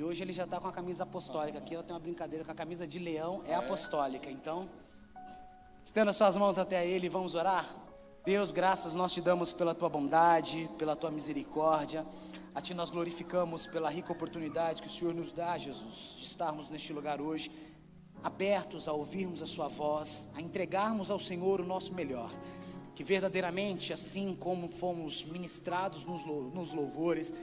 E hoje ele já está com a camisa apostólica. Aqui ela tem uma brincadeira com a camisa de leão, é apostólica. Então, estenda suas mãos até ele e vamos orar. Deus, graças nós te damos pela tua bondade, pela tua misericórdia. A ti nós glorificamos pela rica oportunidade que o Senhor nos dá, Jesus, de estarmos neste lugar hoje, abertos a ouvirmos a sua voz, a entregarmos ao Senhor o nosso melhor. Que verdadeiramente, assim como fomos ministrados nos louvores,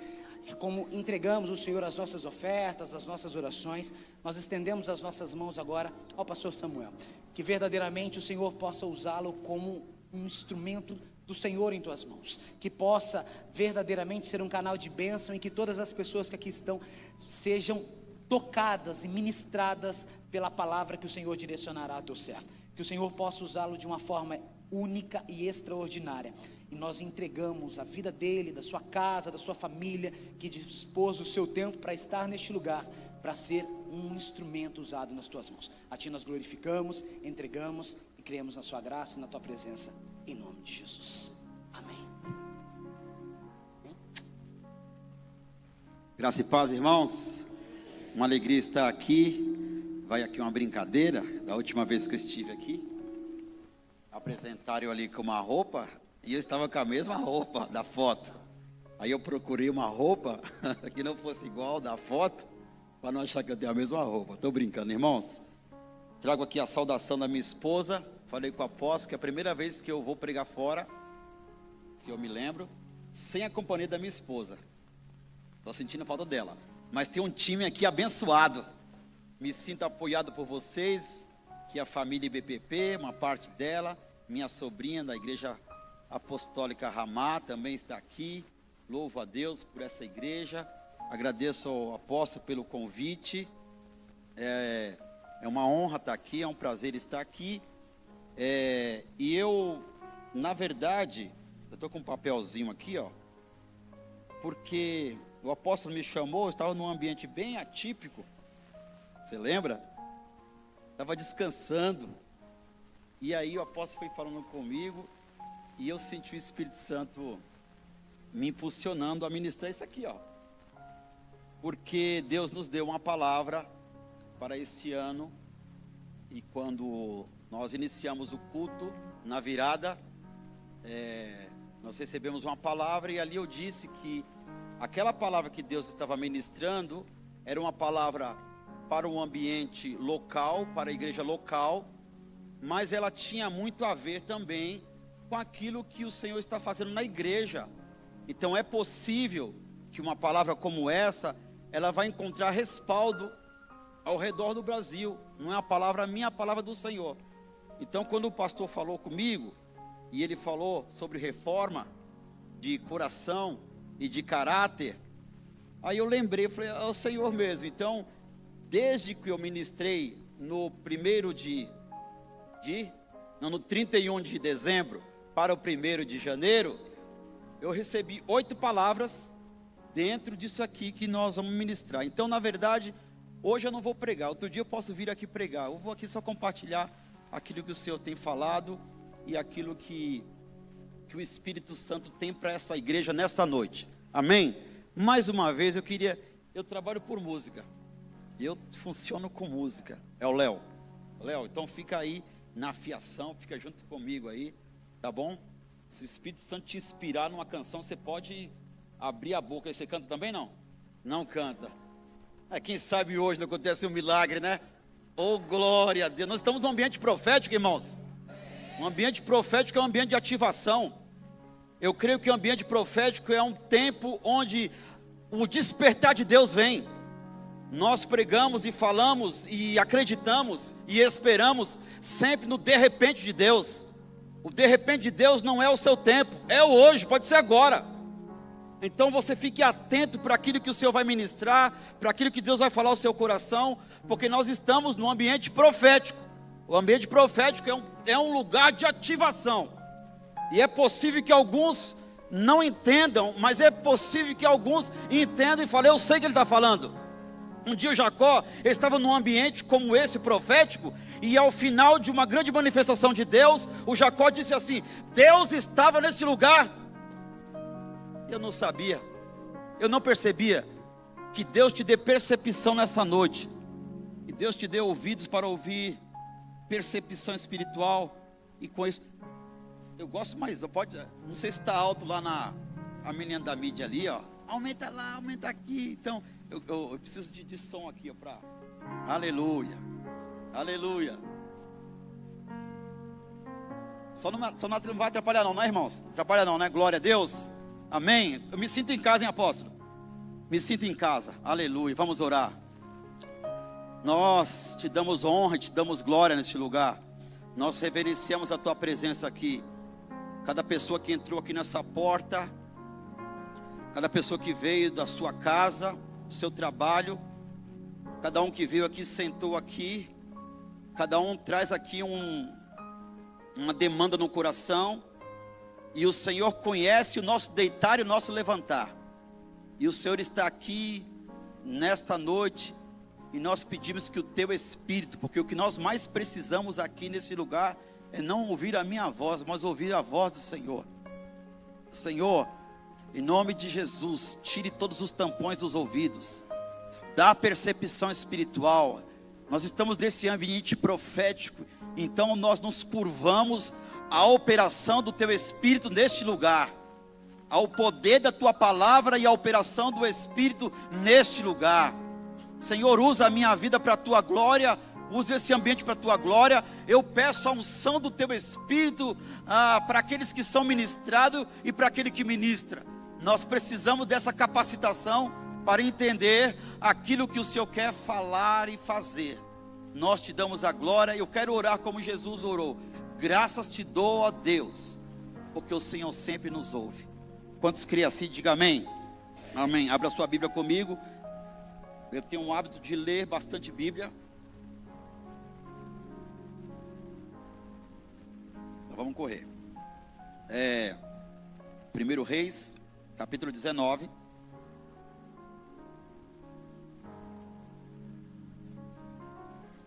como entregamos ao Senhor as nossas ofertas, as nossas orações, nós estendemos as nossas mãos agora ao pastor Samuel. Que verdadeiramente o Senhor possa usá-lo como um instrumento do Senhor em tuas mãos, que possa verdadeiramente ser um canal de bênção em que todas as pessoas que aqui estão sejam tocadas e ministradas pela palavra que o Senhor direcionará a teu servo, que o Senhor possa usá-lo de uma forma única e extraordinária, e nós entregamos a vida dele, da sua casa, da sua família, que dispôs o seu tempo para estar neste lugar, para ser um instrumento usado nas tuas mãos. A ti nós glorificamos, entregamos e cremos na sua graça e na tua presença, em nome de Jesus, amém. Graça e paz, irmãos. Uma alegria estar aqui. Vai aqui uma brincadeira. Da última vez que eu estive aqui, apresentaram eu ali com uma roupa e eu estava com a mesma roupa da foto. Aí eu procurei uma roupa que não fosse igual da foto, para não achar que eu tenho a mesma roupa. Estou brincando, irmãos. Trago aqui a saudação da minha esposa. Falei com o apóstolo que é a primeira vez que eu vou pregar fora, se eu me lembro, sem a companhia da minha esposa. Estou sentindo falta dela. Mas tem um time aqui abençoado. Me sinto apoiado por vocês, que é a família IBPP, uma parte dela. Minha sobrinha da igreja apostólica Ramá também está aqui. Louvo a Deus por essa igreja. Agradeço ao apóstolo pelo convite. É uma honra estar aqui, é um prazer estar aqui. E eu, na verdade, eu estou com um papelzinho aqui, ó, porque o apóstolo me chamou, eu estava num ambiente bem atípico, você lembra? Estava descansando, e aí o apóstolo foi falando comigo, e eu senti o Espírito Santo me impulsionando a ministrar isso aqui, ó, porque Deus nos deu uma palavra para este ano, e quando nós iniciamos o culto na virada, nós recebemos uma palavra e ali eu disse que aquela palavra que Deus estava ministrando era uma palavra para um ambiente local, para a igreja local, mas ela tinha muito a ver também com aquilo que o Senhor está fazendo na igreja. Então é possível que uma palavra como essa, ela vai encontrar respaldo ao redor do Brasil. Não é a palavra minha, é a palavra do Senhor. Então, quando o pastor falou comigo, e ele falou sobre reforma de coração e de caráter, aí eu lembrei, falei, é o Senhor mesmo. Então, desde que eu ministrei no 31 de dezembro para o 1º de janeiro, eu recebi 8 palavras dentro disso aqui que nós vamos ministrar. Então, na verdade, hoje eu não vou pregar, outro dia eu posso vir aqui pregar, eu vou aqui só compartilhar aquilo que o Senhor tem falado e aquilo que o Espírito Santo tem para essa igreja nesta noite, amém? Mais uma vez eu trabalho por música, eu funciono com música, é o Léo, então fica aí na afiação, fica junto comigo aí, tá bom? Se o Espírito Santo te inspirar numa canção, você pode abrir a boca, aí você canta também não? Não canta, quem sabe hoje não acontece um milagre, né? Oh, glória a Deus. Nós estamos num ambiente profético, irmãos. Um ambiente profético é um ambiente de ativação. Eu creio que o ambiente profético é um tempo onde o despertar de Deus vem. Nós pregamos e falamos e acreditamos e esperamos sempre no de repente de Deus. O de repente de Deus não é o seu tempo, é o hoje, pode ser agora. Então você fique atento para aquilo que o Senhor vai ministrar, para aquilo que Deus vai falar ao seu coração, porque nós estamos no ambiente profético. O ambiente profético é um lugar de ativação. E é possível que alguns não entendam, mas é possível que alguns entendam e falem, eu sei que ele está falando. Um dia o Jacó estava num ambiente como esse profético, e ao final de uma grande manifestação de Deus, o Jacó disse assim, Deus estava nesse lugar. Eu não sabia, eu não percebia Que Deus te dê percepção nessa noite. Que Deus te dê ouvidos para ouvir percepção espiritual. E com isso, eu gosto mais. Não sei se está alto lá a menina da mídia ali, ó. Aumenta lá, aumenta aqui. Então, eu preciso de som aqui, ó, para. Aleluia. Aleluia. Só não vai atrapalhar não, né, irmãos? Atrapalha não, né? Glória a Deus. Amém. Eu me sinto em casa, hein, apóstolo? Me sinto em casa. Aleluia. Vamos orar. Nós te damos honra, te damos glória neste lugar. Nós reverenciamos a tua presença aqui. Cada pessoa que entrou aqui nessa porta, cada pessoa que veio da sua casa, do seu trabalho, cada um que veio aqui, sentou aqui, cada um traz aqui uma demanda no coração, e o Senhor conhece o nosso deitar e o nosso levantar, e o Senhor está aqui nesta noite, e nós pedimos que o teu Espírito, porque o que nós mais precisamos aqui nesse lugar, é não ouvir a minha voz, mas ouvir a voz do Senhor. Senhor, em nome de Jesus, tire todos os tampões dos ouvidos, dá percepção espiritual. Nós estamos nesse ambiente profético, então nós nos curvamos à operação do teu Espírito neste lugar, ao poder da tua palavra e à operação do Espírito neste lugar. Senhor, usa a minha vida para a tua glória, usa esse ambiente para a tua glória. Eu peço a unção do teu Espírito para aqueles que são ministrados e para aquele que ministra. Nós precisamos dessa capacitação para entender aquilo que o Senhor quer falar e fazer. Nós te damos a glória. Eu quero orar como Jesus orou. Graças te dou a Deus, porque o Senhor sempre nos ouve. Quantos criam assim, diga amém. Amém. Abra sua Bíblia comigo. Eu tenho um hábito de ler bastante Bíblia. Então vamos correr. 1 Reis, capítulo 19.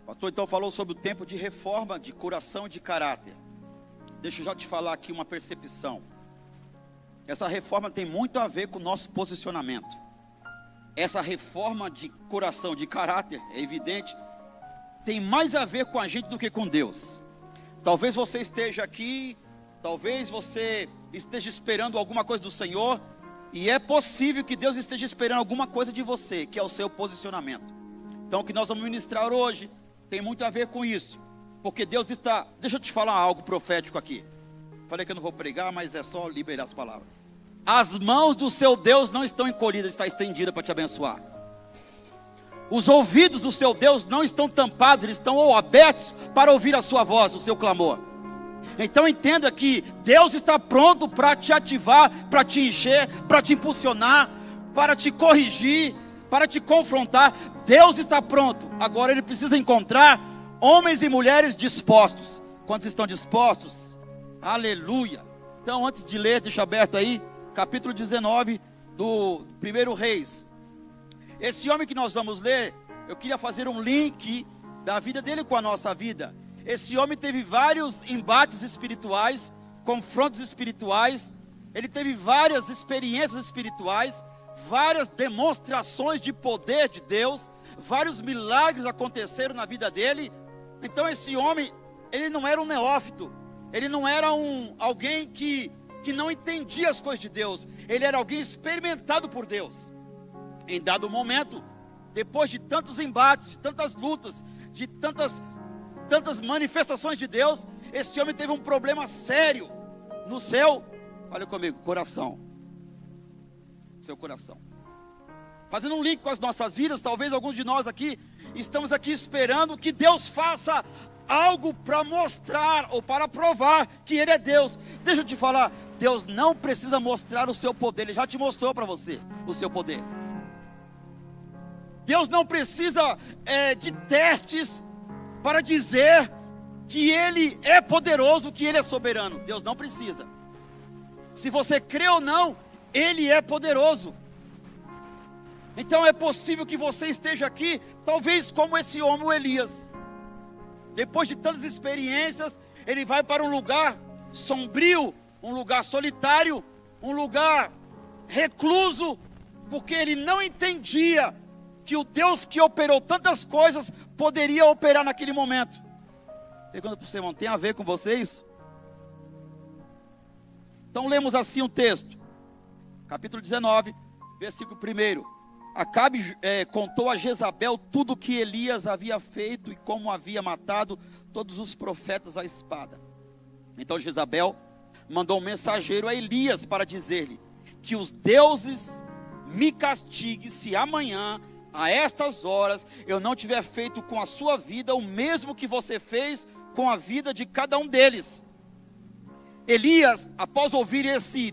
O pastor então falou sobre o tempo de reforma de coração e de caráter. Deixa eu já te falar aqui uma percepção. Essa reforma tem muito a ver com o nosso posicionamento. Essa reforma de coração, de caráter, é evidente, tem mais a ver com a gente do que com Deus. Talvez você esteja aqui, talvez você esteja esperando alguma coisa do Senhor, e é possível que Deus esteja esperando alguma coisa de você, que é o seu posicionamento. Então o que nós vamos ministrar hoje tem muito a ver com isso, porque Deus está... Deixa eu te falar algo profético aqui. Falei que eu não vou pregar, mas é só liberar as palavras. As mãos do seu Deus não estão encolhidas, está estendida para te abençoar. Os ouvidos do seu Deus não estão tampados, eles estão abertos para ouvir a sua voz, o seu clamor. Então entenda que Deus está pronto para te ativar, para te encher, para te impulsionar, para te corrigir, para te confrontar. Deus está pronto. Agora Ele precisa encontrar homens e mulheres dispostos. Quantos estão dispostos? Aleluia. Então antes de ler, deixa aberto aí, capítulo 19 do 1 Reis. Esse homem que nós vamos ler, eu queria fazer um link da vida dele com a nossa vida. Esse homem teve vários embates espirituais, confrontos espirituais. Ele teve várias experiências espirituais, várias demonstrações de poder de Deus, vários milagres aconteceram na vida dele. Então esse homem, ele não era um neófito, ele não era alguém que não entendia as coisas de Deus. Ele era alguém experimentado por Deus. Em dado momento, depois de tantos embates, de tantas lutas, de tantas manifestações de Deus, esse homem teve um problema sério no seu, olha comigo, coração. Seu coração. Fazendo um link com as nossas vidas, talvez alguns de nós aqui estamos aqui esperando que Deus faça algo para mostrar ou para provar que Ele é Deus. Deixa eu te falar, Deus não precisa mostrar o seu poder, Ele já te mostrou para você o seu poder. Deus não precisa de testes para dizer que Ele é poderoso, que Ele é soberano. Deus não precisa. Se você crê ou não, Ele é poderoso. Então é possível que você esteja aqui, talvez como esse homem, o Elias. Depois de tantas experiências, ele vai para um lugar sombrio, um lugar solitário, um lugar recluso, porque ele não entendia que o Deus que operou tantas coisas poderia operar naquele momento. Pergunta para o seu irmão, tem a ver com vocês? Então lemos assim o texto, capítulo 19, versículo 1. Acabe contou a Jezabel tudo o que Elias havia feito e como havia matado todos os profetas à espada. Então Jezabel mandou um mensageiro a Elias para dizer-lhe que os deuses me castiguem se amanhã, a estas horas, eu não tiver feito com a sua vida o mesmo que você fez com a vida de cada um deles. Elias, após ouvir esse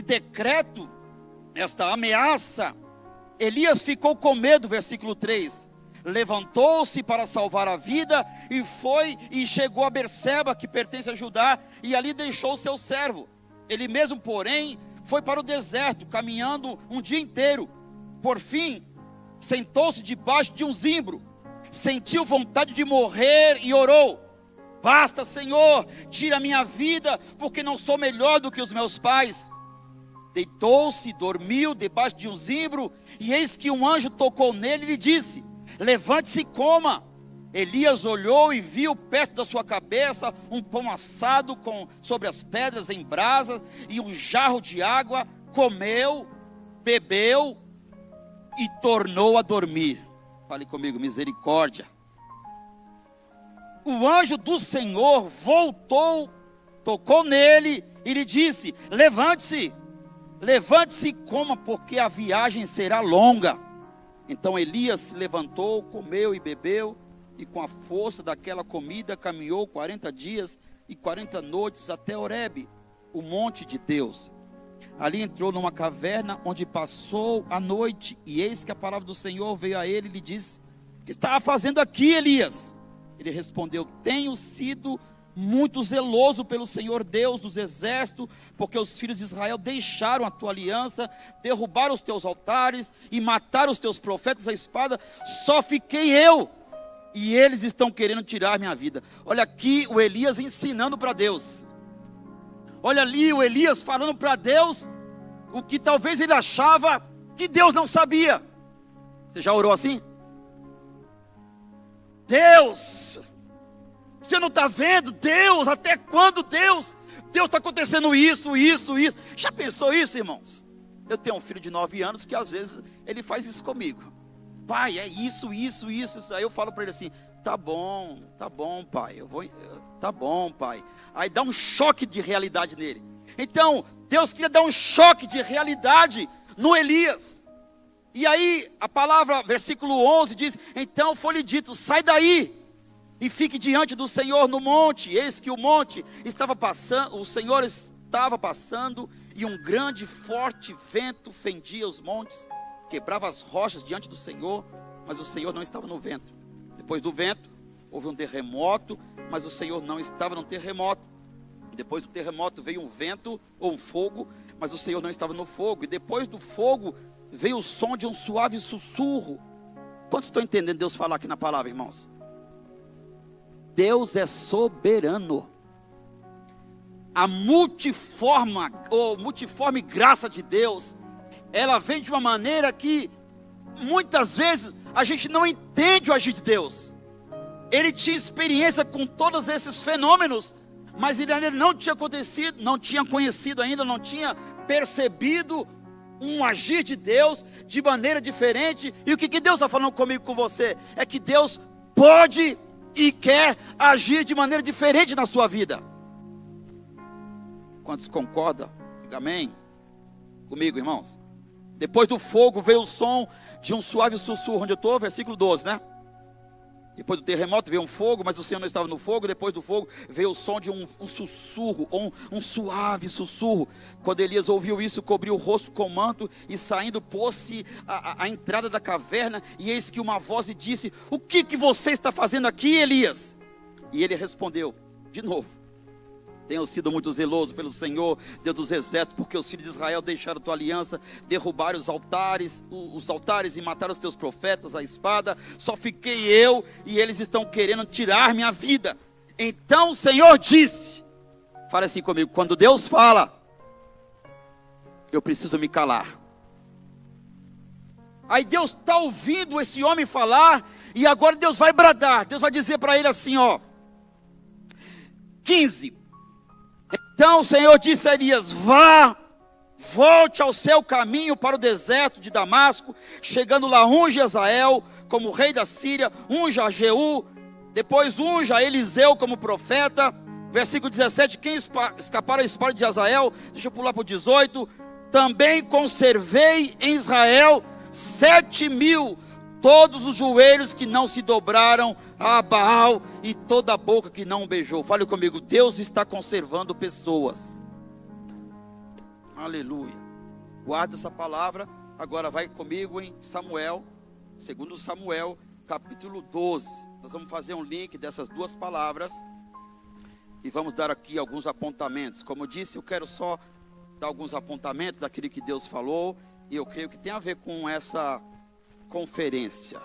decreto, esta ameaça, Elias ficou com medo, versículo 3. Levantou-se para salvar a vida e foi e chegou a Berseba, que pertence a Judá, e ali deixou o seu servo. Ele mesmo, porém, foi para o deserto, caminhando um dia inteiro. Por fim, sentou-se debaixo de um zimbro, sentiu vontade de morrer e orou: basta, Senhor, tira a minha vida, porque não sou melhor do que os meus pais. Deitou-se, dormiu debaixo de um zimbro, e eis que um anjo tocou nele e lhe disse: levante-se e coma. Elias olhou e viu perto da sua cabeça um pão assado sobre as pedras em brasa e um jarro de água. Comeu, bebeu e tornou a dormir. Fale comigo, misericórdia. O anjo do Senhor voltou, tocou nele e lhe disse: levante-se e coma, porque a viagem será longa. Então Elias se levantou, comeu e bebeu, e com a força daquela comida caminhou 40 dias e 40 noites até Horebe, o monte de Deus. Ali entrou numa caverna onde passou a noite, e eis que a palavra do Senhor veio a ele e lhe disse: o que estava fazendo aqui, Elias? Ele respondeu: tenho sido muito zeloso pelo Senhor Deus dos exércitos, porque os filhos de Israel deixaram a tua aliança, derrubaram os teus altares e mataram os teus profetas à espada. Só fiquei eu, e eles estão querendo tirar minha vida. Olha aqui o Elias ensinando para Deus. Olha ali o Elias falando para Deus o que talvez ele achava que Deus não sabia. Você já orou assim? Deus, você não está vendo? Deus, até quando Deus está acontecendo isso. Já pensou isso, irmãos? Eu tenho um filho de 9 anos que às vezes ele faz isso comigo. Pai, é isso. Aí eu falo para ele assim: tá bom, pai, tá bom, pai. Aí dá um choque de realidade nele. Então, Deus queria dar um choque de realidade no Elias. E aí, a palavra, versículo 11 diz: então foi-lhe dito: sai daí e fique diante do Senhor no monte. Eis que o monte estava passando, o Senhor estava passando, e um grande forte vento fendia os montes, quebrava as rochas diante do Senhor, mas o Senhor não estava no vento. Depois do vento, houve um terremoto, mas o Senhor não estava no terremoto. Depois do terremoto veio um vento, ou um fogo, mas o Senhor não estava no fogo. E depois do fogo veio o som de um suave sussurro. Quantos estão entendendo Deus falar aqui na palavra, irmãos? Deus é soberano. A multiforme graça de Deus, ela vem de uma maneira que muitas vezes a gente não entende o agir de Deus. Ele tinha experiência com todos esses fenômenos, mas ele ainda não tinha acontecido, não tinha conhecido ainda, não tinha percebido um agir de Deus de maneira diferente. E o que Deus está falando comigo, com você, é que Deus pode e quer agir de maneira diferente na sua vida. Quantos concordam? Diga amém comigo, irmãos. Depois do fogo veio o som de um suave sussurro. Onde eu estou? Versículo 12, né? Depois do terremoto veio um fogo, mas o Senhor não estava no fogo. Depois do fogo veio o som de um sussurro, um suave sussurro. Quando Elias ouviu isso, cobriu o rosto com o manto e saindo pôs-se à entrada da caverna. E eis que uma voz lhe disse: o que você está fazendo aqui, Elias? E ele respondeu de novo: tenho sido muito zeloso pelo Senhor, Deus dos exércitos, porque os filhos de Israel deixaram a tua aliança, derrubaram os altares e mataram os teus profetas à espada. Só fiquei eu, e eles estão querendo tirar minha vida. Então o Senhor disse, fala assim comigo: quando Deus fala, eu preciso me calar. Aí Deus está ouvindo esse homem falar, e agora Deus vai bradar, Deus vai dizer para ele assim, ó, 15, então o Senhor disse a Elias, vá, volte ao seu caminho para o deserto de Damasco, chegando lá unge Azael como rei da Síria, unja Jeú, depois unja Eliseu como profeta, versículo 17, quem escapar da espada de Azael, deixa eu pular para o 18, também conservei em Israel 7.000, todos os joelhos que não se dobraram a Baal e toda a boca que não beijou. Fale comigo, Deus está conservando pessoas. Aleluia. Guarda essa palavra. Agora vai comigo em Samuel, segundo Samuel, capítulo 12. Nós vamos fazer um link dessas duas palavras e vamos dar aqui alguns apontamentos. Como eu disse, eu quero só dar alguns apontamentos daquilo que Deus falou, e eu creio que tem a ver com essa conferência,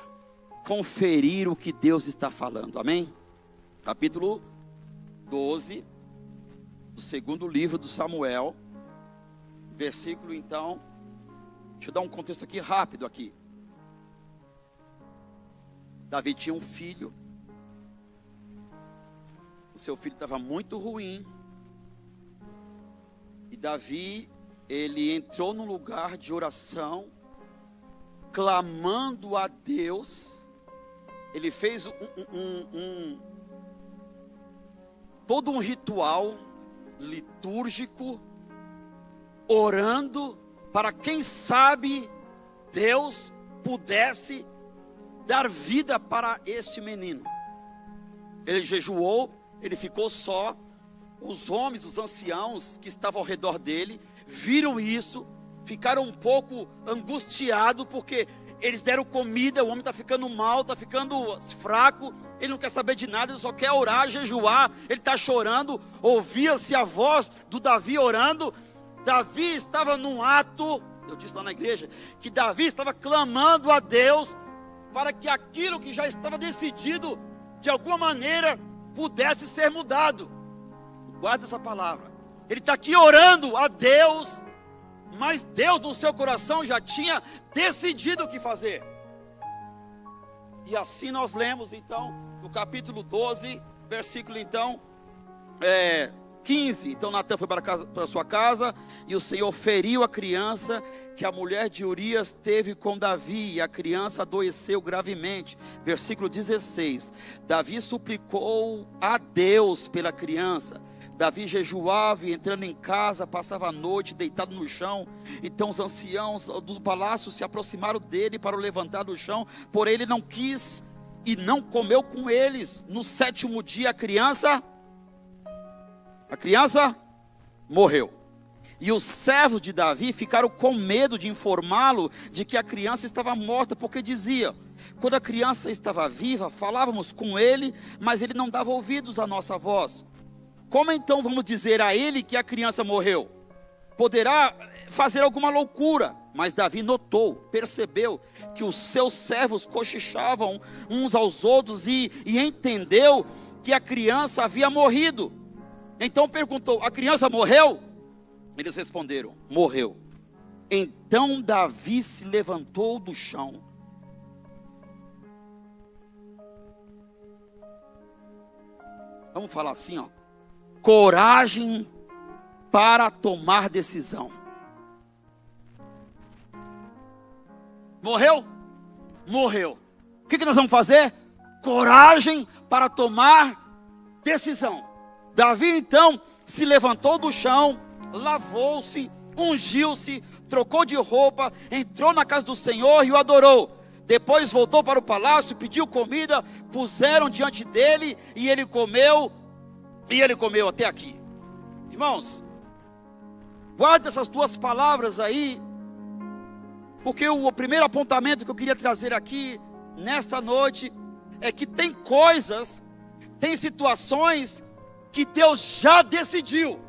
conferir o que Deus está falando, amém? Capítulo 12, do segundo livro do Samuel, versículo então, deixa eu dar um contexto aqui rápido aqui. Davi tinha um filho, o seu filho estava muito ruim, e Davi, ele entrou num lugar de oração, clamando a Deus. Ele fez todo um ritual litúrgico, orando, para quem sabe Deus pudesse dar vida para este menino. Ele jejuou, ele ficou só. Os homens, os anciãos que estavam ao redor dele, viram isso, ficaram um pouco angustiados, porque eles deram comida, o homem está ficando mal, está ficando fraco, ele não quer saber de nada, ele só quer orar, jejuar, ele está chorando. Ouvia-se a voz do Davi orando. Davi estava num ato, eu disse lá na igreja, que Davi estava clamando a Deus, para que aquilo que já estava decidido, de alguma maneira, pudesse ser mudado. Guarda essa palavra. Ele está aqui orando a Deus, mas Deus no seu coração já tinha decidido o que fazer. E assim nós lemos então, no capítulo 12, versículo então 15. Então Natan foi para sua casa, e o Senhor feriu a criança que a mulher de Urias teve com Davi, e a criança adoeceu gravemente. Versículo 16, Davi suplicou a Deus pela criança. Davi jejuava e, entrando em casa, passava a noite deitado no chão. Então os anciãos dos palácios se aproximaram dele para o levantar do chão, porém ele não quis e não comeu com eles. No 7º dia a criança morreu. E os servos de Davi ficaram com medo de informá-lo de que a criança estava morta, porque dizia: quando a criança estava viva, falávamos com ele, mas ele não dava ouvidos à nossa voz. Como então vamos dizer a ele que a criança morreu? Poderá fazer alguma loucura. Mas Davi notou, percebeu que os seus servos cochichavam uns aos outros e entendeu que a criança havia morrido. Então perguntou: a criança morreu? Eles responderam: morreu. Então Davi se levantou do chão. Vamos falar assim, ó. Coragem para tomar decisão. Morreu? Morreu. O que nós vamos fazer? Coragem para tomar decisão. Davi então se levantou do chão, lavou-se, ungiu-se, trocou de roupa, entrou na casa do Senhor e o adorou. Depois voltou para o palácio, pediu comida, puseram diante dele e ele comeu até aqui. Irmãos, guarda essas duas palavras aí, porque o primeiro apontamento que eu queria trazer aqui nesta noite é que tem coisas, tem situações que Deus já decidiu.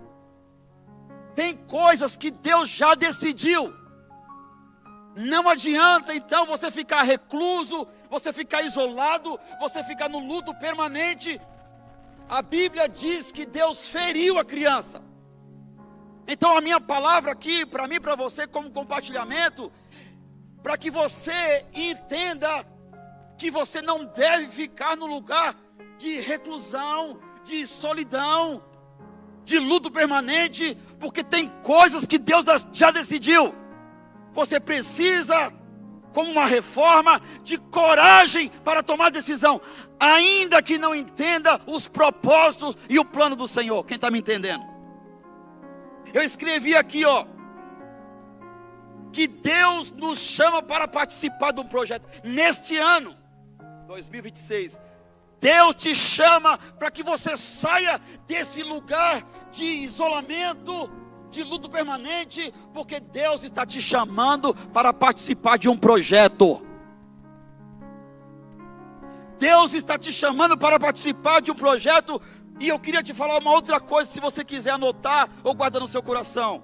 Tem coisas que Deus já decidiu. Não adianta então você ficar recluso, você ficar isolado, você ficar no luto permanente. A Bíblia diz que Deus feriu a criança. Então a minha palavra aqui, para mim e para você, como compartilhamento, para que você entenda que você não deve ficar no lugar de reclusão, de solidão, de luto permanente, porque tem coisas que Deus já decidiu. Você precisa, como uma reforma, de coragem para tomar decisão, ainda que não entenda os propósitos e o plano do Senhor. Quem está me entendendo? Eu escrevi aqui, que Deus nos chama para participar de um projeto. Neste ano, 2026, Deus te chama para que você saia desse lugar de isolamento, de luto permanente, porque Deus está te chamando para participar de um projeto. Deus está te chamando para participar de um projeto. E eu queria te falar uma outra coisa, se você quiser anotar ou guardar no seu coração.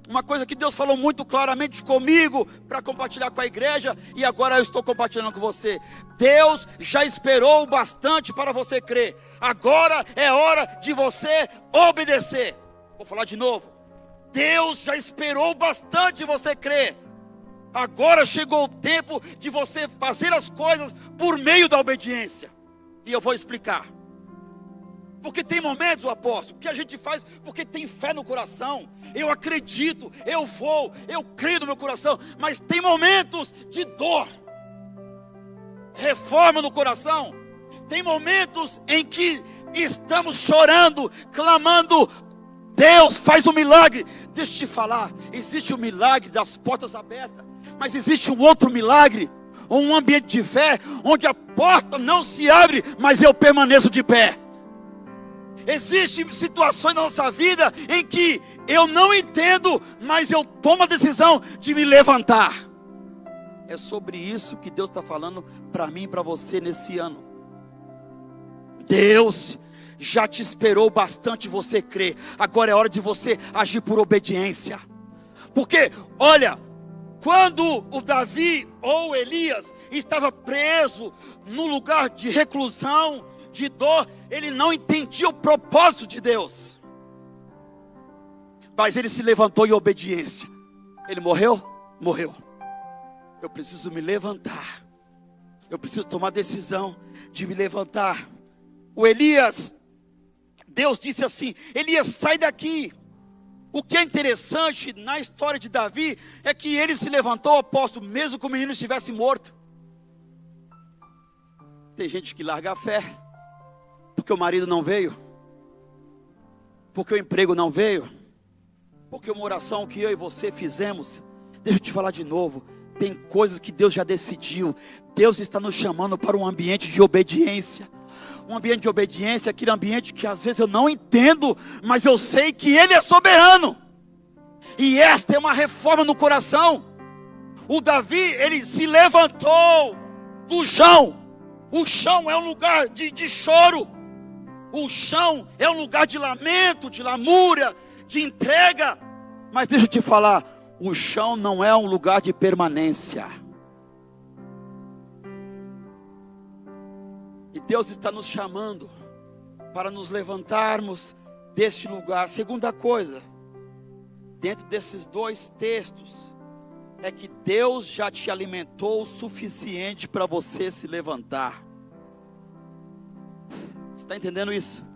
Uma coisa que Deus falou muito claramente comigo para compartilhar com a igreja, e agora eu estou compartilhando com você. Deus já esperou bastante para você crer. Agora é hora de você obedecer. Vou falar de novo. Deus já esperou bastante você crer. Agora chegou o tempo de você fazer as coisas por meio da obediência. E eu vou explicar. Porque tem momentos, o apóstolo, que a gente faz porque tem fé no coração. Eu acredito, eu vou, eu creio no meu coração. Mas tem momentos de dor, reforma no coração. Tem momentos em que estamos chorando, clamando: Deus, faz um milagre. Deixa eu te falar, existe o milagre das portas abertas, mas existe um outro milagre, um ambiente de fé, onde a porta não se abre, mas eu permaneço de pé. Existem situações na nossa vida em que eu não entendo, mas eu tomo a decisão de me levantar. É sobre isso que Deus está falando para mim e para você nesse ano. Deus já te esperou bastante você crer. Agora é hora de você agir por obediência. Porque, olha, quando o Davi ou Elias estava preso no lugar de reclusão, de dor, ele não entendia o propósito de Deus. Mas ele se levantou em obediência. Ele morreu? Morreu. Eu preciso me levantar. Eu preciso tomar a decisão de me levantar. O Elias, Deus disse assim: Elias, sai daqui. O que é interessante na história de Davi é que ele se levantou, apóstolo, mesmo que o menino estivesse morto. Tem gente que larga a fé porque o marido não veio, porque o emprego não veio, porque uma oração que eu e você fizemos. Deixa eu te falar de novo. Tem coisas que Deus já decidiu. Deus está nos chamando para um ambiente de obediência. Um ambiente de obediência, aquele ambiente que às vezes eu não entendo, mas eu sei que Ele é soberano. E esta é uma reforma no coração. O Davi, ele se levantou do chão. O chão é um lugar de choro. O chão é um lugar de lamento, de lamúria, de entrega. Mas deixa eu te falar, o chão não é um lugar de permanência. E Deus está nos chamando para nos levantarmos deste lugar. Segunda coisa, dentro desses dois textos, é que Deus já te alimentou o suficiente para você se levantar. Você está entendendo isso?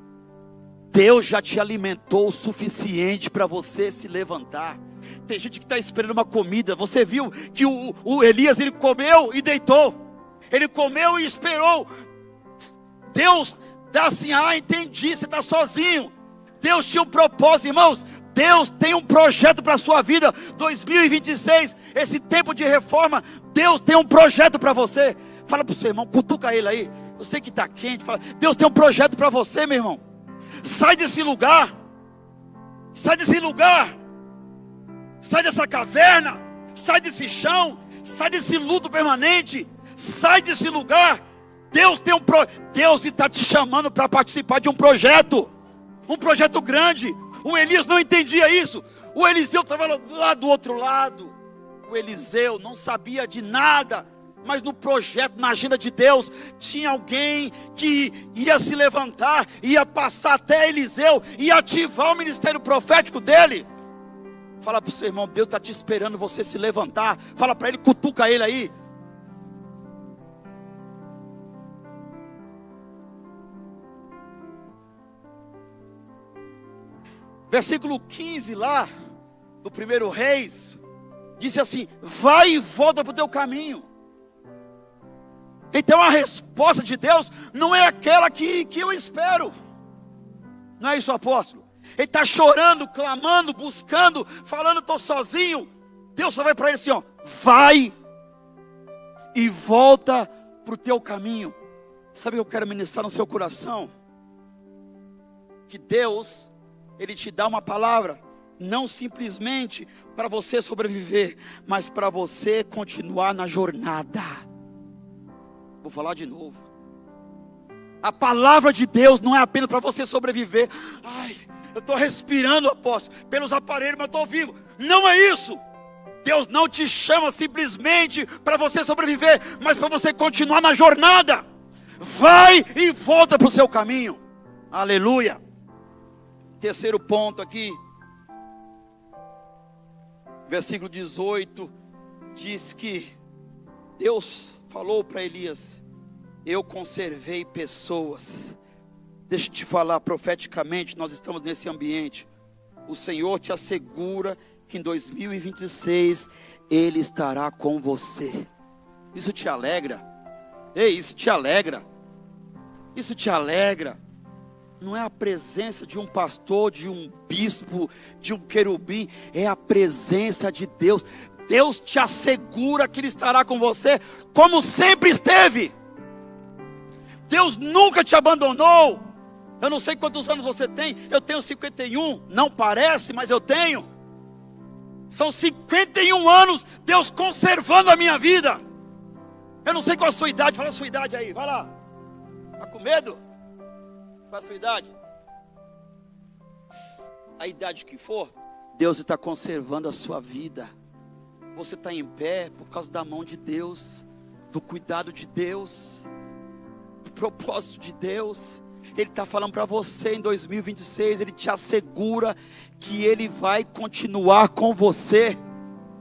Deus já te alimentou o suficiente para você se levantar. Tem gente que está esperando uma comida. Você viu que o Elias, ele comeu e deitou. Ele comeu e esperou. Deus dá assim: entendi, você está sozinho. Deus tinha um propósito, irmãos. Deus tem um projeto para a sua vida. 2026, esse tempo de reforma, Deus tem um projeto para você. Fala para o seu irmão, cutuca ele aí. Eu sei que está quente. Fala: Deus tem um projeto para você, meu irmão. Sai desse lugar. Sai desse lugar. Sai dessa caverna. Sai desse chão. Sai desse luto permanente. Sai desse lugar. Deus está te chamando para participar de um projeto grande. O Elias não entendia isso. O Eliseu estava lá do outro lado. O Eliseu não sabia de nada, mas no projeto, na agenda de Deus, tinha alguém que ia se levantar, ia passar até Eliseu e ativar o ministério profético dele. Fala para o seu irmão, Deus está te esperando você se levantar. Fala para ele, cutuca ele aí. Versículo 15 lá, do 1 Reis, disse assim: vai e volta para o teu caminho. Então a resposta de Deus não é aquela que eu espero. Não é isso, apóstolo? Ele está chorando, clamando, buscando, falando, estou sozinho. Deus só vai para ele assim, ó: vai e volta para o teu caminho. Sabe o que eu quero ministrar no seu coração? Que Deus, Ele te dá uma palavra, não simplesmente para você sobreviver, mas para você continuar na jornada. Vou falar de novo. A palavra de Deus não é apenas para você sobreviver. Ai, eu estou respirando, apóstolo, pelos aparelhos, mas estou vivo. Não é isso. Deus não te chama simplesmente para você sobreviver, mas para você continuar na jornada. Vai e volta para o seu caminho. Aleluia. Terceiro ponto aqui, versículo 18, diz que Deus falou para Elias: eu conservei pessoas. Deixa eu te falar profeticamente, nós estamos nesse ambiente. O Senhor te assegura que em 2026 Ele estará com você. Isso te alegra? Ei, isso te alegra? Isso te alegra? Não é a presença de um pastor, de um bispo, de um querubim, é a presença de Deus. Deus te assegura que Ele estará com você, como sempre esteve. Deus nunca te abandonou. Eu não sei quantos anos você tem, eu tenho 51, não parece, mas eu tenho. São 51 anos Deus conservando a minha vida. Eu não sei qual a sua idade, fala a sua idade aí, vai lá. Está com medo? Qual a sua idade? A idade que for, Deus está conservando a sua vida. Você está em pé por causa da mão de Deus, do cuidado de Deus, do propósito de Deus. Ele está falando para você em 2026, Ele te assegura que Ele vai continuar com você.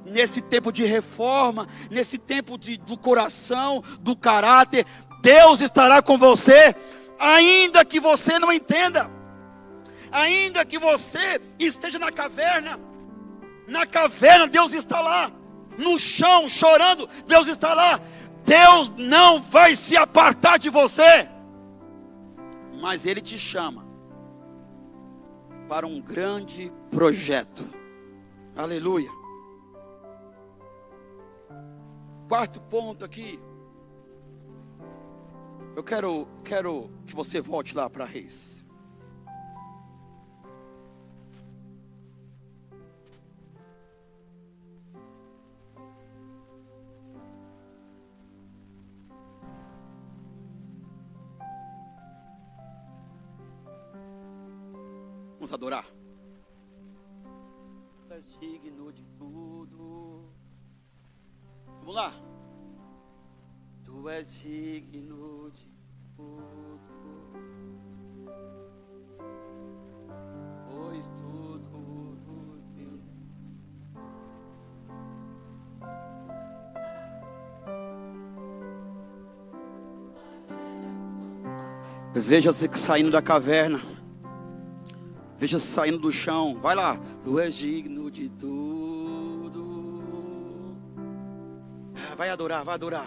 Nesse tempo de reforma, nesse tempo do coração, do caráter, Deus estará com você. Ainda que você não entenda, ainda que você esteja na caverna Deus está lá, no chão chorando, Deus está lá. Deus não vai se apartar de você, mas Ele te chama para um grande projeto. Aleluia. Quarto ponto aqui. Eu quero que você volte lá para Reis. Vamos adorar. Tu és digno de tudo. Vamos lá. Tu és digno de tudo, pois tudo teu. Veja-se saindo da caverna, veja-se saindo do chão, vai lá. Tu és digno de tudo. Vai adorar, vai adorar.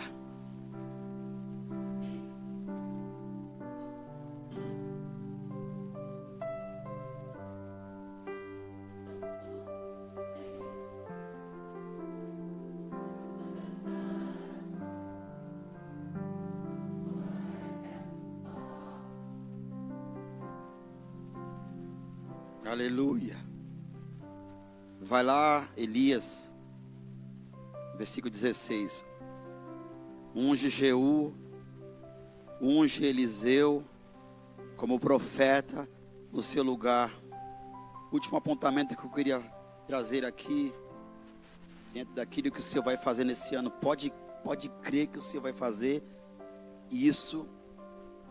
Aleluia. Vai lá, Elias, versículo 16. Unge Jeú, unge Eliseu como profeta no seu lugar. Último apontamento que eu queria trazer aqui, dentro daquilo que o Senhor vai fazer nesse ano. Pode crer que o Senhor vai fazer isso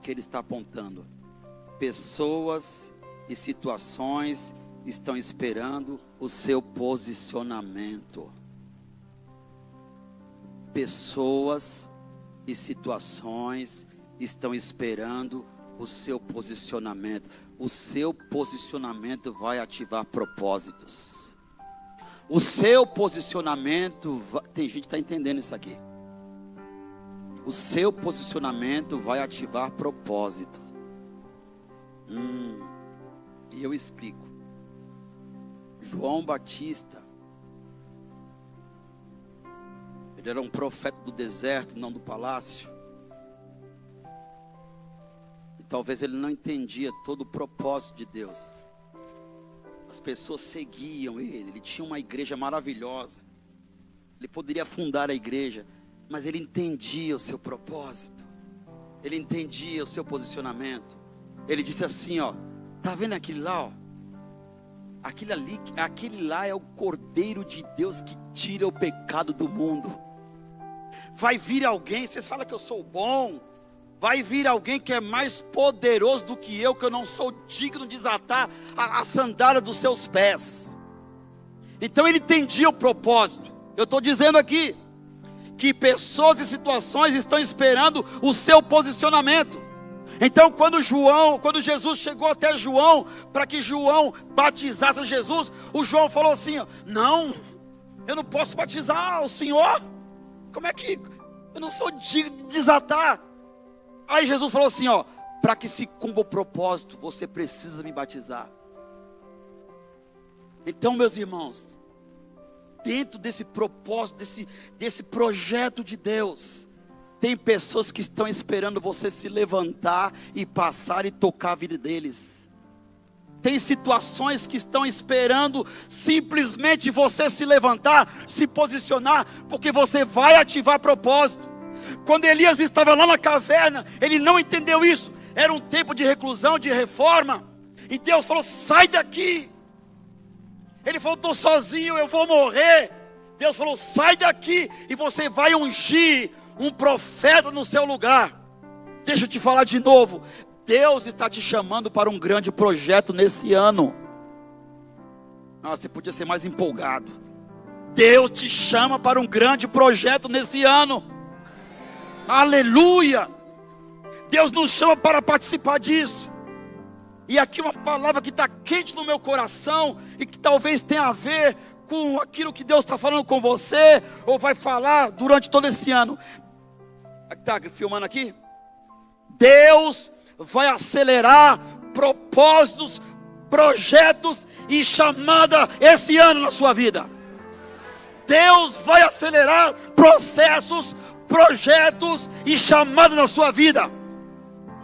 que Ele está apontando. Pessoas e situações estão esperando o o seu posicionamento. Pessoas e situações estão esperando o seu posicionamento. O seu posicionamento vai ativar propósitos. O seu posicionamento tem gente que está entendendo isso aqui. O seu posicionamento vai ativar propósito. E eu explico. João Batista, ele era um profeta do deserto, não do palácio. E talvez ele não entendia todo o propósito de Deus. As pessoas seguiam ele. Ele tinha uma igreja maravilhosa. Ele poderia fundar a igreja, mas ele entendia o seu propósito. Ele entendia o seu posicionamento. Ele disse assim, ó, tá vendo aquele lá, ó? Aquele lá é o Cordeiro de Deus que tira o pecado do mundo. Vai vir alguém, vocês falam que eu sou bom. Vai vir alguém que é mais poderoso do que eu não sou digno de desatar a sandália dos seus pés. Então ele entendia o propósito. Eu estou dizendo aqui que pessoas e situações estão esperando o seu posicionamento. Então quando Jesus chegou até João, para que João batizasse Jesus, o João falou assim, ó, não, eu não posso batizar o Senhor, como é que, eu não sou digno de desatar. Aí Jesus falou assim, ó, para que se cumpra o propósito, você precisa me batizar. Então meus irmãos, dentro desse propósito, desse projeto de Deus, tem pessoas que estão esperando você se levantar e passar e tocar a vida deles. Tem situações que estão esperando simplesmente você se levantar, se posicionar, porque você vai ativar propósito. Quando Elias estava lá na caverna, ele não entendeu isso. Era um tempo de reclusão, de reforma. E Deus falou, sai daqui. Ele falou, estou sozinho, eu vou morrer. Deus falou, sai daqui e você vai ungir um profeta no seu lugar. Deixa eu te falar de novo. Deus está te chamando para um grande projeto nesse ano. Você podia ser mais empolgado. Deus te chama para um grande projeto nesse ano. Aleluia. Deus nos chama para participar disso. E aqui uma palavra que está quente no meu coração e que talvez tenha a ver com aquilo que Deus está falando com você, ou vai falar durante todo esse ano. Está filmando aqui? Deus vai acelerar propósitos, projetos e chamada esse ano na sua vida. Deus vai acelerar processos, projetos e chamada na sua vida.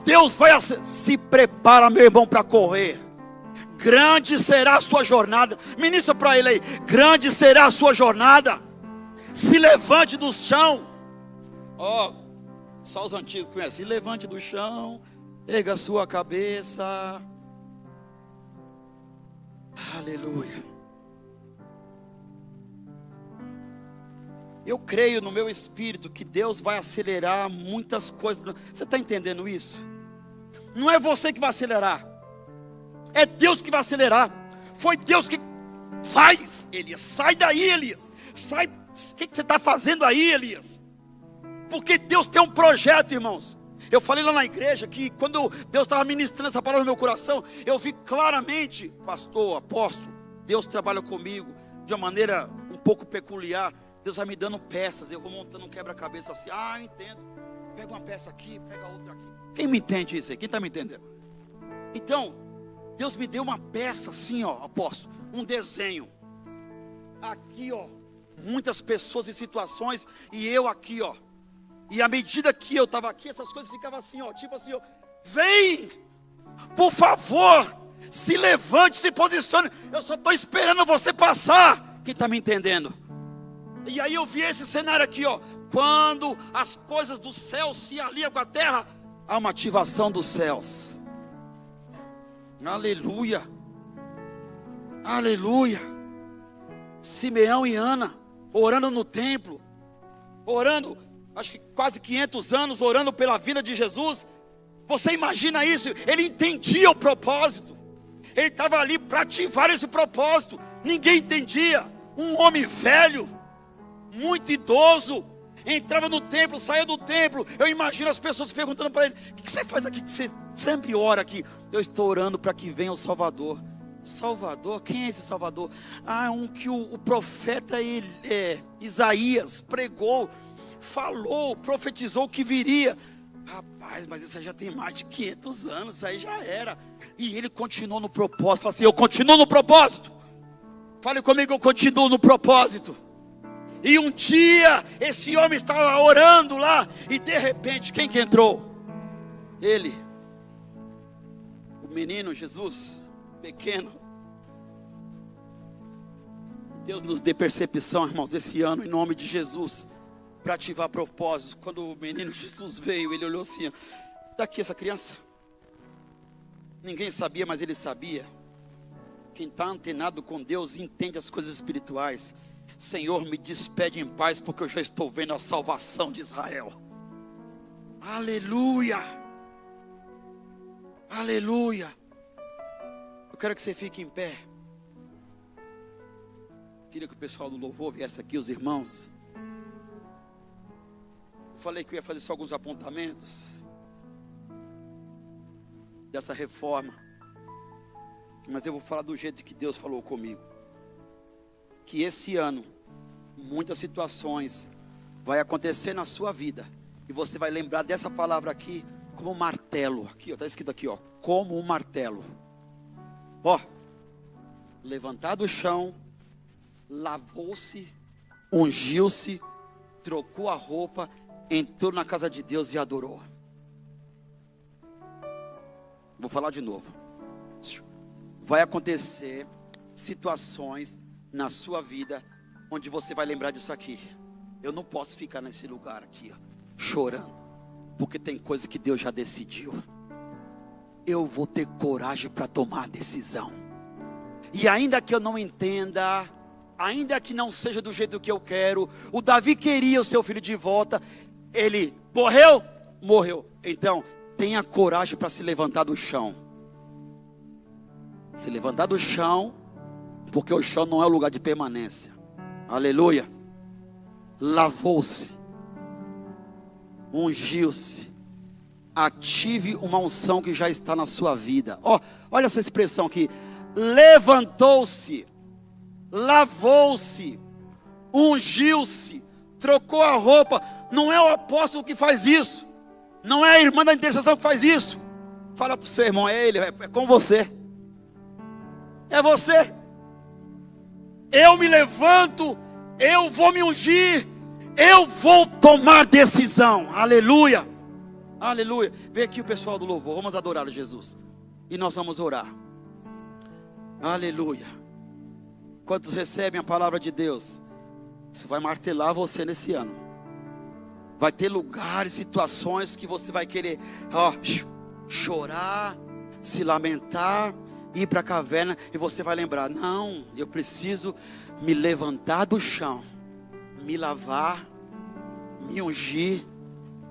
Deus vai se prepara, meu irmão, para correr. Grande será a sua jornada. Ministra para ele aí. Grande será a sua jornada. Se levante do chão. Só os antigos conhecem. Se levante do chão. Erga a sua cabeça. Aleluia. Eu creio no meu espírito que Deus vai acelerar muitas coisas. Você está entendendo isso? Não é você que vai acelerar. É Deus que vai acelerar. Foi Deus que faz. Elias, sai daí, Elias. Sai. O que você está fazendo aí, Elias? Porque Deus tem um projeto, irmãos. Eu falei lá na igreja que quando Deus estava ministrando essa palavra no meu coração, eu vi claramente, pastor, apóstolo, Deus trabalha comigo de uma maneira um pouco peculiar. Deus vai me dando peças, eu vou montando um quebra-cabeça assim, entendo. Pega uma peça aqui, pega outra aqui. Quem me entende isso aí? Quem está me entendendo? Então, Deus me deu uma peça assim, apóstolo, um desenho. Aqui, muitas pessoas e situações, e eu aqui, E à medida que eu estava aqui, essas coisas ficavam assim, tipo assim, vem, por favor, se levante, se posicione. Eu só estou esperando você passar. Quem está me entendendo? E aí eu vi esse cenário aqui, quando as coisas do céu se aliam com a terra, há uma ativação dos céus. Aleluia. Aleluia. Simeão e Ana orando no templo, orando, acho que quase 500 anos orando pela vida de Jesus. Você imagina isso? Ele entendia o propósito. Ele estava ali para ativar esse propósito. Ninguém entendia. Um homem velho, muito idoso, entrava no templo, saía do templo. Eu imagino as pessoas perguntando para ele: o que você faz aqui? Você sempre ora aqui. Eu estou orando para que venha o Salvador. Salvador? Quem é esse Salvador? Um que o profeta Isaías pregou, falou, profetizou que viria. Rapaz, mas isso aí já tem mais de 500 anos, isso aí já era. E ele continuou no propósito. Fala assim: eu continuo no propósito. Fale comigo, eu continuo no propósito. E um dia, esse homem estava orando lá, e de repente, quem que entrou? Ele. O menino Jesus, pequeno. Deus nos dê percepção, irmãos, esse ano, em nome de Jesus, para ativar propósitos. Quando o menino Jesus veio, ele olhou assim: daqui essa criança. Ninguém sabia, mas ele sabia. Quem está antenado com Deus entende as coisas espirituais. Senhor, me despede em paz, porque eu já estou vendo a salvação de Israel. Aleluia. Aleluia. Eu quero que você fique em pé. Queria que o pessoal do louvor viesse aqui, os irmãos. Falei que eu ia fazer só alguns apontamentos dessa reforma, mas eu vou falar do jeito que Deus falou comigo. Que esse ano, muitas situações vai acontecer na sua vida, e você vai lembrar dessa palavra aqui como martelo. Aqui, está escrito aqui, como um martelo. Levantar do chão, lavou-se, ungiu-se, trocou a roupa, entrou na casa de Deus e adorou. Vou falar de novo. Vai acontecer situações na sua vida onde você vai lembrar disso aqui. Eu não posso ficar nesse lugar aqui, chorando, porque tem coisa que Deus já decidiu. Eu vou ter coragem para tomar a decisão. E ainda que eu não entenda, ainda que não seja do jeito que eu quero, o Davi queria o seu filho de volta. Ele morreu? Morreu. Então, tenha coragem para se levantar do chão. Se levantar do chão, porque o chão não é o lugar de permanência. Aleluia. Lavou-se, ungiu-se. Ative uma unção que já está na sua vida. Olha essa expressão aqui: levantou-se, lavou-se, ungiu-se, trocou a roupa. Não é o apóstolo que faz isso, não é a irmã da intercessão que faz isso. Fala para o seu irmão: é ele, é com você. É você. Eu me levanto, eu vou me ungir, eu vou tomar decisão. Aleluia. Aleluia. Vem aqui o pessoal do louvor, vamos adorar a Jesus. E nós vamos orar. Aleluia. Quantos recebem a palavra de Deus? Isso vai martelar você nesse ano. Vai ter lugares, situações que você vai querer chorar, se lamentar, ir para a caverna, e você vai lembrar: não, eu preciso me levantar do chão, me lavar, me ungir,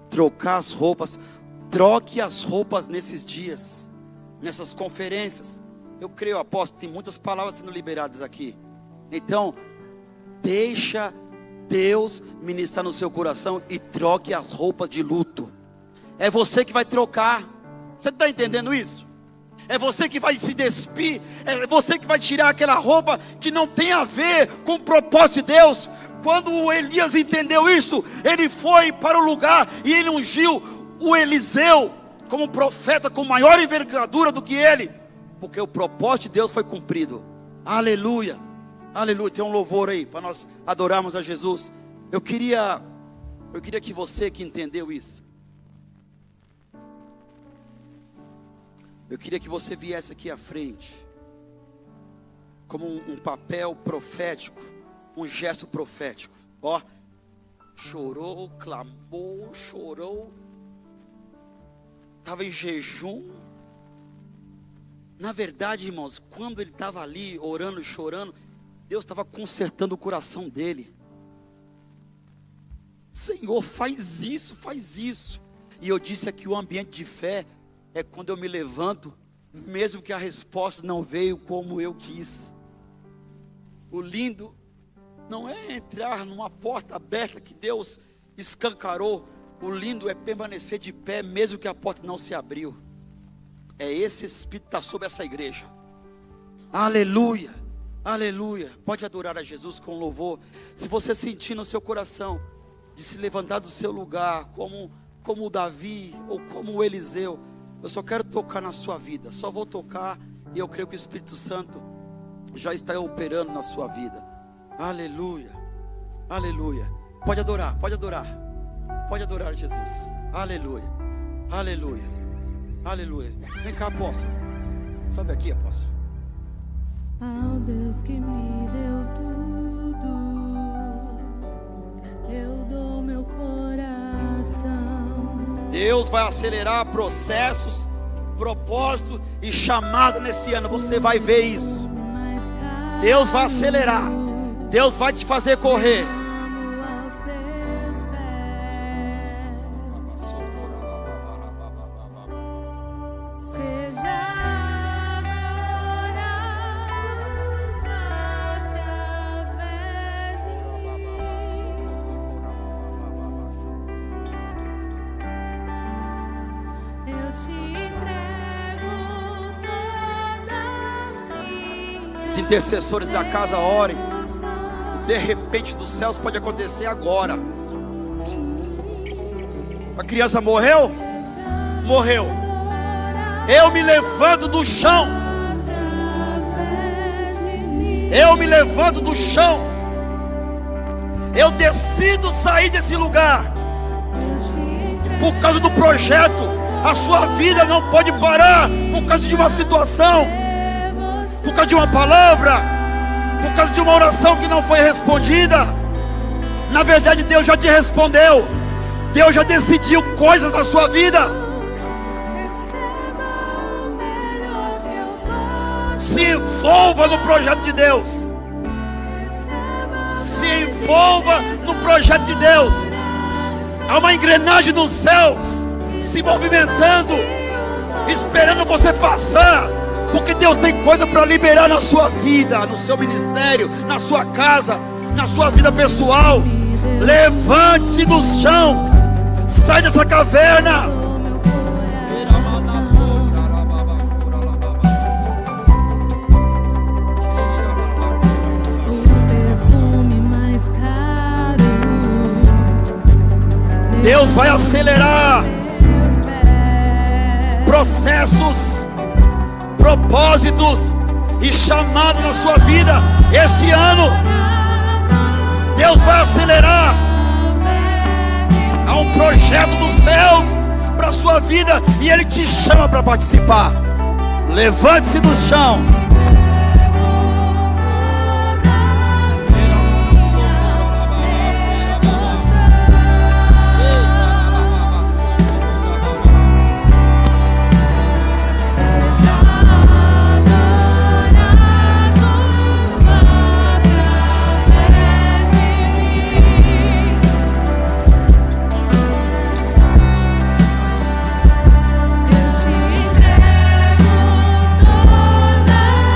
trocar as roupas. Troque as roupas nesses dias, nessas conferências. Eu creio, apóstolo, tem muitas palavras sendo liberadas aqui. Então, deixa Deus ministrar no seu coração e troque as roupas de luto. É você que vai trocar. Você está entendendo isso? É você que vai se despir. É você que vai tirar aquela roupa que não tem a ver com o propósito de Deus. Quando o Elias entendeu isso, ele foi para o lugar e ele ungiu o Eliseu como profeta com maior envergadura do que ele, porque o propósito de Deus foi cumprido. Aleluia. Aleluia. Tem um louvor aí para nós adorarmos a Jesus. Eu queria que você que entendeu isso, eu queria que você viesse aqui à frente, como um papel profético, um gesto profético. Chorou, clamou, chorou, estava em jejum. Na verdade, irmãos, quando ele estava ali orando, chorando, Deus estava consertando o coração dele. Senhor, faz isso, faz isso. E eu disse aqui, o ambiente de fé é quando eu me levanto, mesmo que a resposta não veio como eu quis. O lindo não é entrar numa porta aberta que Deus escancarou. O lindo é permanecer de pé mesmo que a porta não se abriu. É esse Espírito que está sobre essa igreja. Aleluia, aleluia. Pode adorar a Jesus com louvor. Se você sentir no seu coração de se levantar do seu lugar, como o Davi ou como o Eliseu, eu só quero tocar na sua vida. Só vou tocar e eu creio que o Espírito Santo já está operando na sua vida. Aleluia, aleluia. Pode adorar, pode adorar. Pode adorar Jesus. Aleluia, aleluia, aleluia. Vem cá, apóstolo. Sobe aqui, apóstolo. Ao Deus que me deu tudo, eu dou meu coração. Deus vai acelerar processos, propósitos e chamada nesse ano. Você vai ver isso. Deus vai acelerar. Deus vai te fazer correr. Aos teus pés, seja adorado através de mim. Eu te entrego toda minha. Os intercessores da casa orem. De repente dos céus pode acontecer agora. A criança morreu? Morreu. Eu me levanto do chão. Eu me levanto do chão. Eu decido sair desse lugar. Por causa do projeto. A sua vida não pode parar. Por causa de uma situação. Por causa de uma palavra. Por causa de uma oração que não foi respondida. Na verdade Deus já te respondeu. Deus já decidiu coisas na sua vida. Se envolva no projeto de Deus. Se envolva no projeto de Deus. Há uma engrenagem dos céus se movimentando, esperando você passar. Porque Deus tem coisa para liberar na sua vida, no seu ministério, na sua casa, na sua vida pessoal. Levante-se do chão. Sai dessa caverna. O perfume mais caro. Deus vai acelerar processos, propósitos e chamado na sua vida este ano. Deus vai acelerar. Há um projeto dos céus para a sua vida e Ele te chama para participar. Levante-se do chão. Eu te entrego toda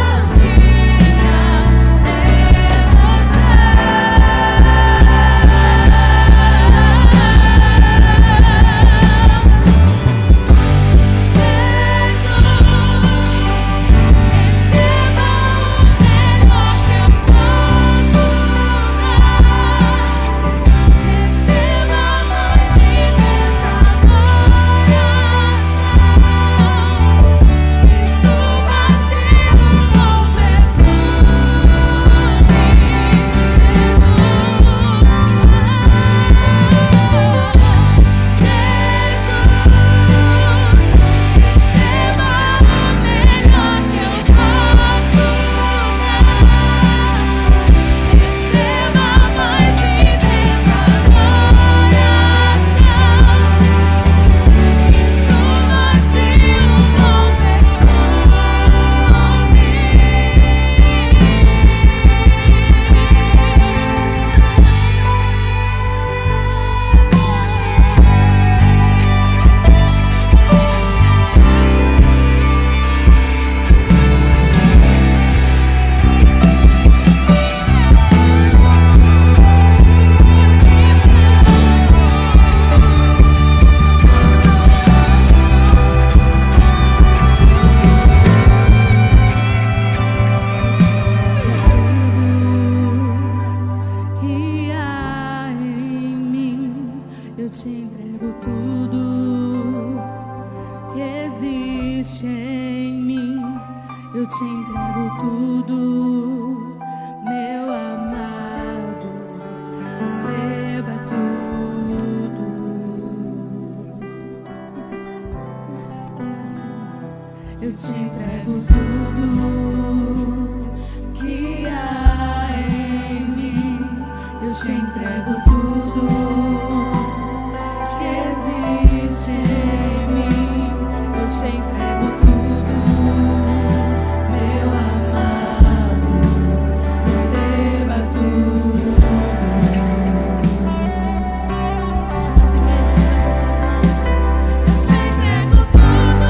existe em mim, eu te entrego tudo, meu amado, receba tudo. Eu te entrego tudo que há em mim, eu te entrego tudo que existe em mim, eu te entrego tudo, meu amado, receba tudo. Se beije durante as suas mãos. Eu te entrego tudo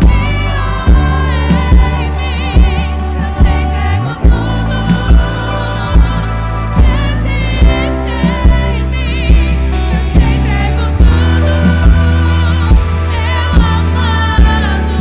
que há em mim, eu te entrego tudo que existe em mim, eu te entrego tudo, meu amado,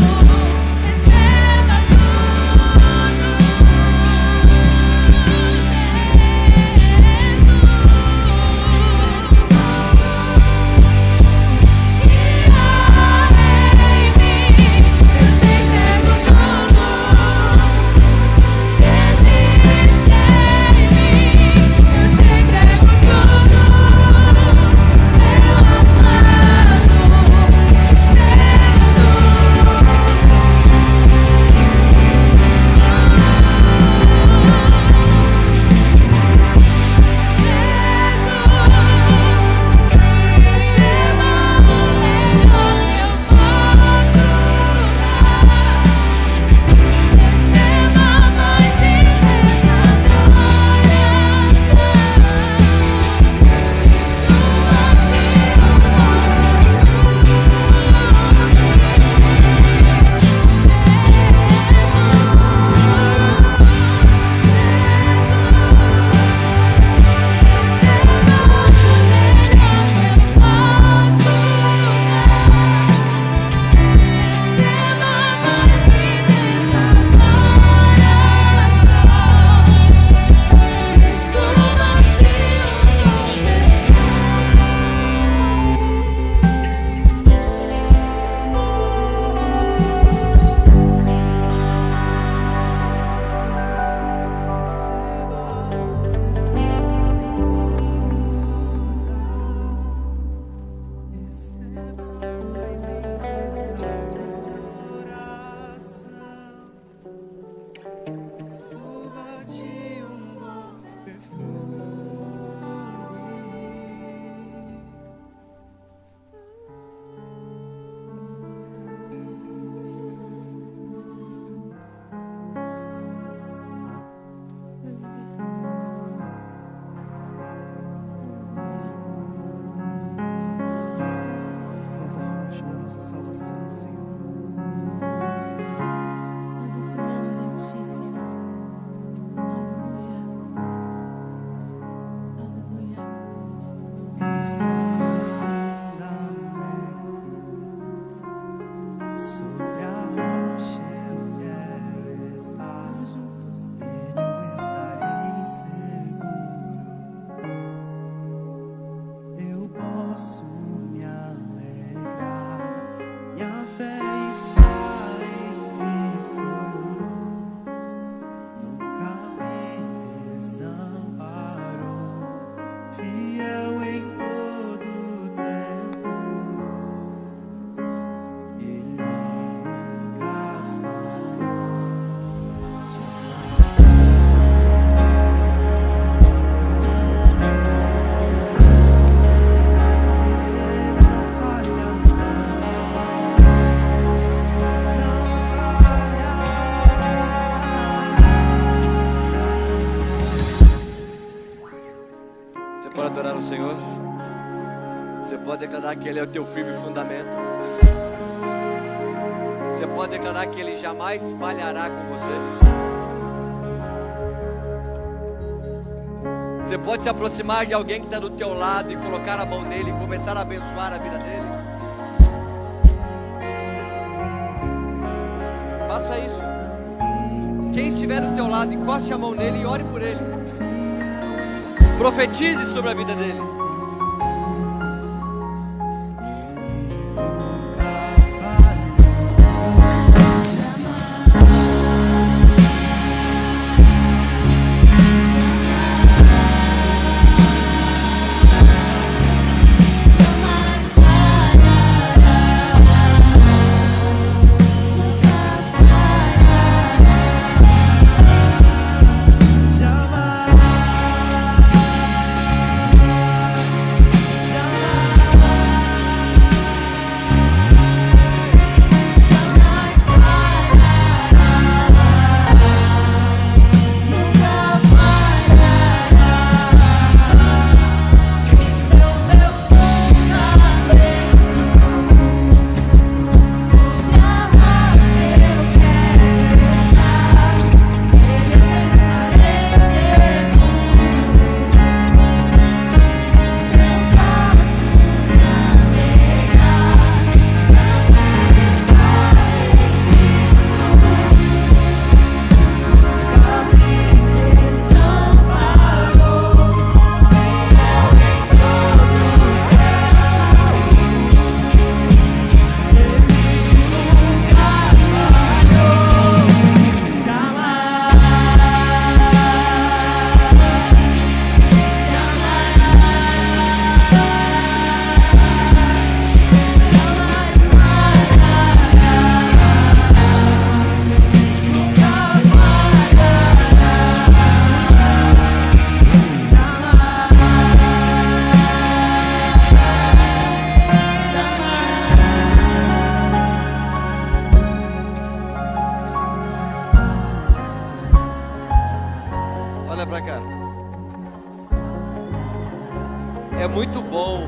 receba És a rocha da nossa salvação, Senhor. Nós nos firmamos em Ti, Senhor. Aleluia. Aleluia. Cristo é meu fundamento, sobre a rocha eu quero estar. Vamos juntos. Nele eu estarei seguro. Eu posso me alegrar. Minha fé está em Cristo. Nunca me desamparou. Fiel em todo tempo. Ele nunca falhou. Você pode adorar o Senhor? Você pode declarar que Ele é o teu firme fundamento. Você pode declarar que Ele jamais falhará com você. Você pode se aproximar de alguém que está do teu lado e colocar a mão nele e começar a abençoar a vida dele. Faça isso. Quem estiver do teu lado, encoste a mão nele e ore por ele. Profetize sobre a vida dele. Nunca falhou. muito bom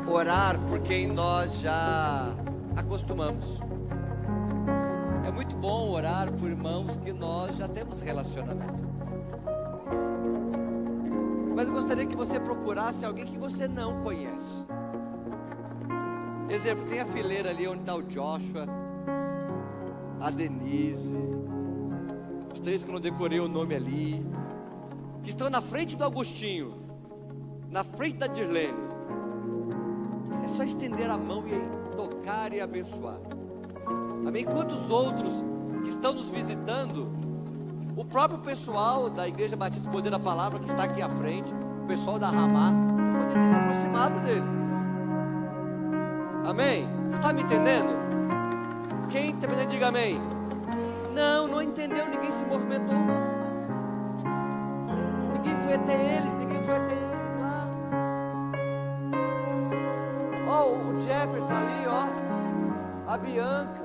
orar por quem nós já acostumamos. É muito bom orar por irmãos que nós já temos relacionamento. Mas eu gostaria que você procurasse alguém que você não conhece. Exemplo, tem a fileira ali onde está o Joshua, a Denise, os três que eu não decorei o nome ali, que estão na frente do Agostinho, na frente da Dirlene. É só estender a mão e tocar e abençoar. Amém? Quantos outros que estão nos visitando, o próprio pessoal da Igreja Batista Poder da Palavra que está aqui à frente, o pessoal da Ramá, você poderia ter se aproximado deles. Amém? Você está me entendendo? Quem está me entendendo, diga amém. Não entendeu, ninguém se movimentou. Ninguém foi até eles lá. Ó, o Jefferson ali, ó, a Bianca.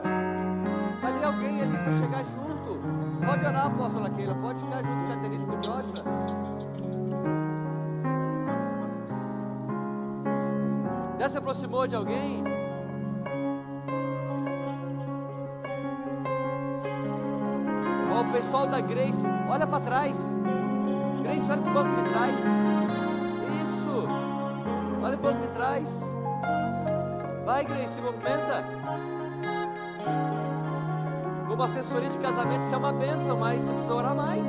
Tá ali alguém ali para chegar junto. Pode orar, apóstola Keila, pode ficar junto com a Denise, com o Joshua. Já se aproximou de alguém? Ó, o pessoal da Grace, olha para trás. Grace, olha para o banco de trás. Isso. Olha para o banco de trás. Vai, Grace, se movimenta. Como assessoria de casamento, isso é uma bênção, mas você precisa orar mais.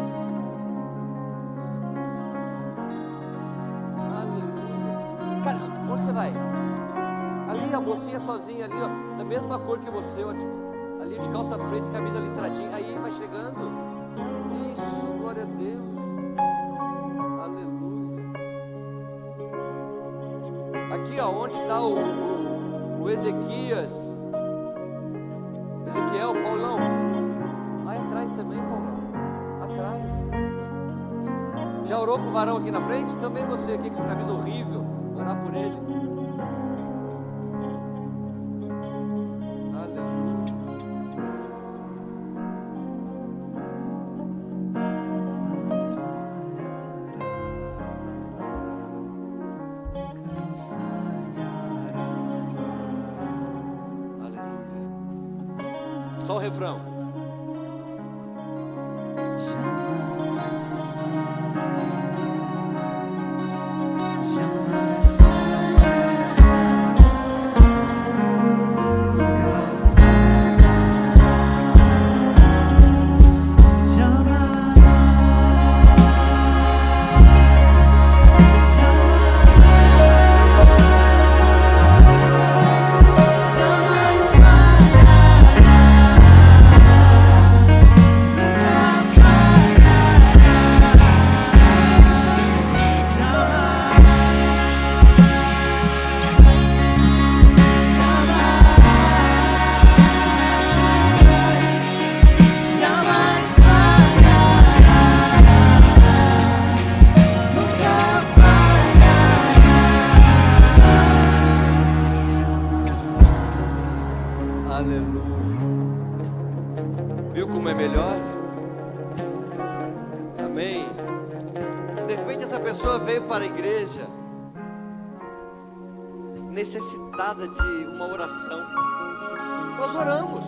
Aleluia. Cara, onde você vai? Ali, a mocinha sozinha ali, ó, da mesma cor que você, ó, ali de calça preta e camisa listradinha. Aí, vai chegando. Isso, glória a Deus. Aleluia. Aqui, ó, onde está o Ezequiel, Paulão. Aí atrás também, Paulão. Atrás. Já orou com o varão aqui na frente? Também você aqui com essa camisa horrível. Orar por ele. Aleluia. Só o refrão. Viu como é melhor? Amém. De repente essa pessoa veio para a igreja necessitada de uma oração. Nós oramos.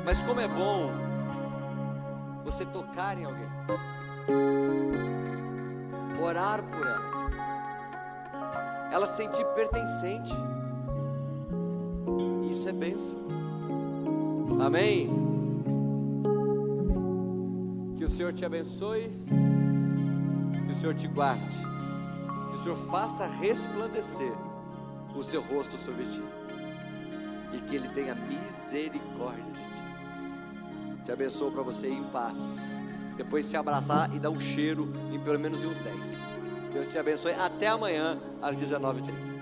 Mas como é bom você tocar em alguém, orar por ela se sentir pertencente. Isso é bênção. Amém. Que o Senhor te abençoe, que o Senhor te guarde, que o Senhor faça resplandecer o seu rosto sobre ti e que Ele tenha misericórdia de ti. Te abençoo para você ir em paz. Depois se abraçar e dar um cheiro em pelo menos uns 10. Deus te abençoe. Até amanhã às 19h30.